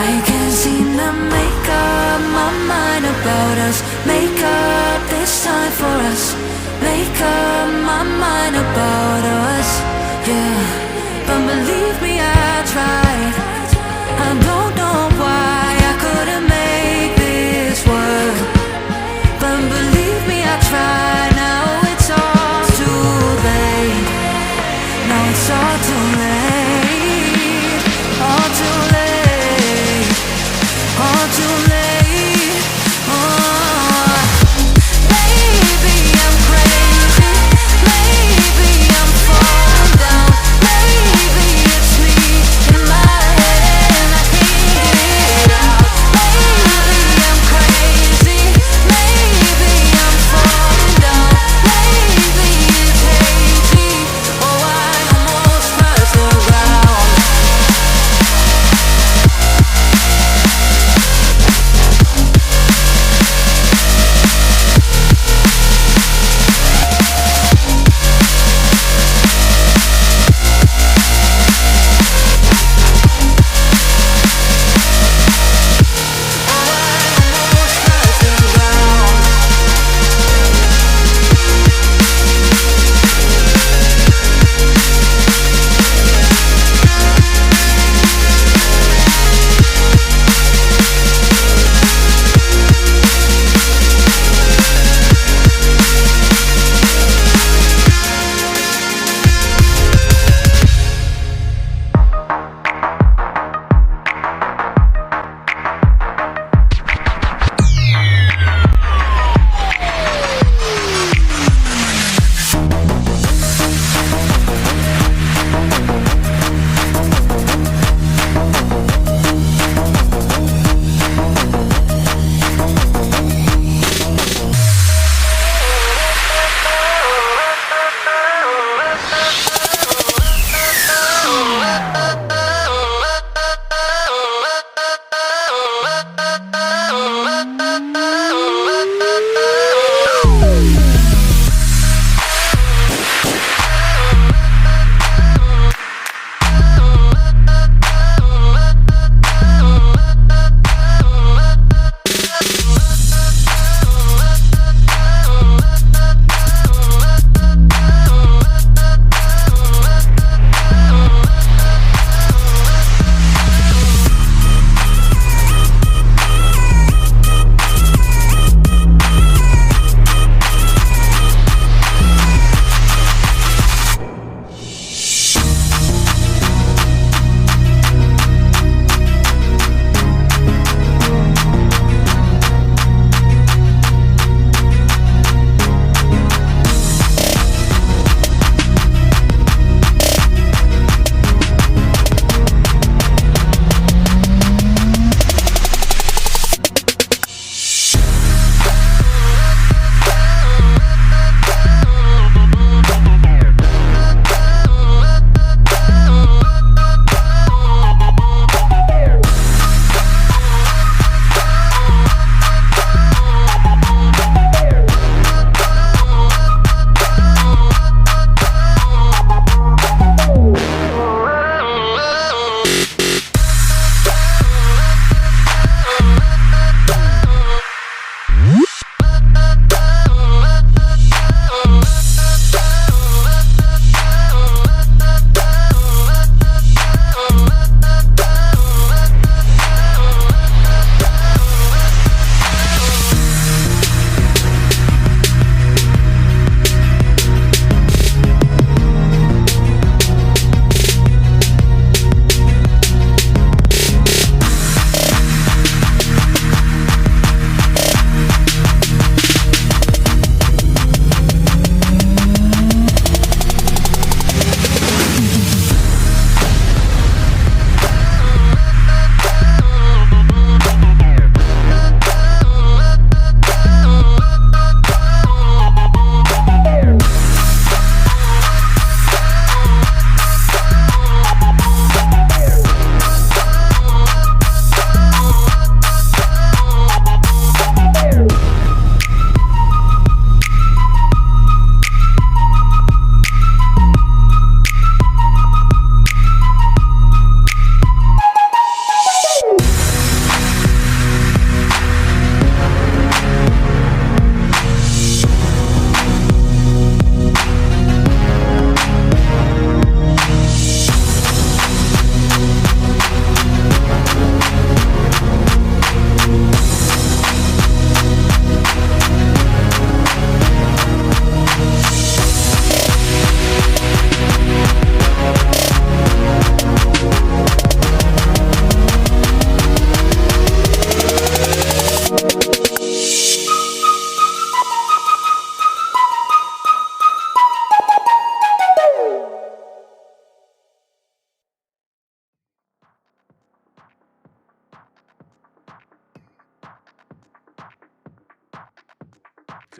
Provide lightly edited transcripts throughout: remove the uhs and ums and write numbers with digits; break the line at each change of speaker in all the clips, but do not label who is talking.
I can't seem to make up my mind about us. Make up this time for us. Make up my mind about us. Yeah, but believe me, I tried. I don't know why I couldn't make this work, but believe me, I tried. Now it's all too late. Now it's all too late. All too late. All too late. Oh. Maybe I'm crazy. Maybe I'm falling down.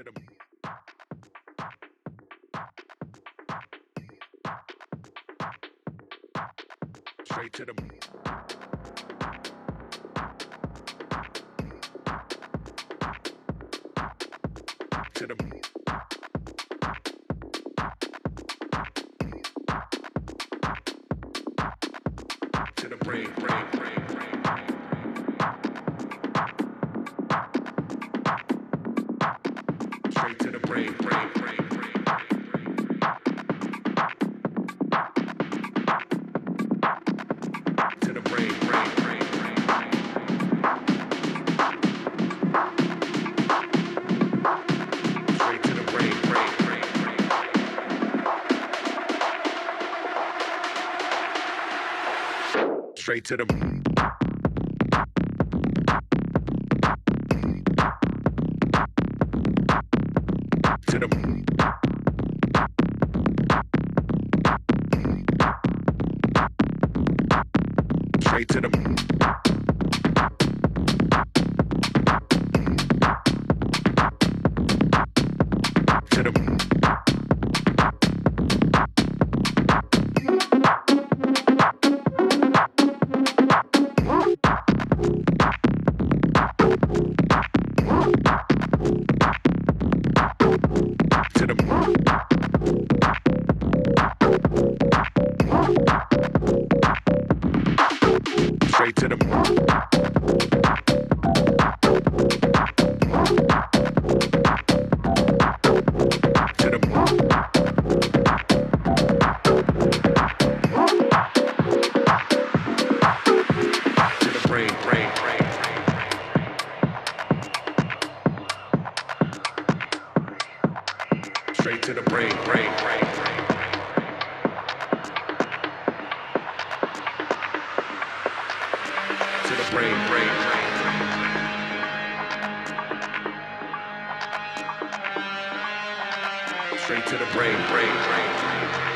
to the straight to the to the to the brain. Straight to the brain. To the brain. Straight to the brain. Straight to the to the straight to the to the to the straight to the to the to the brain. Straight to the brain. To the brain. Straight to the brain.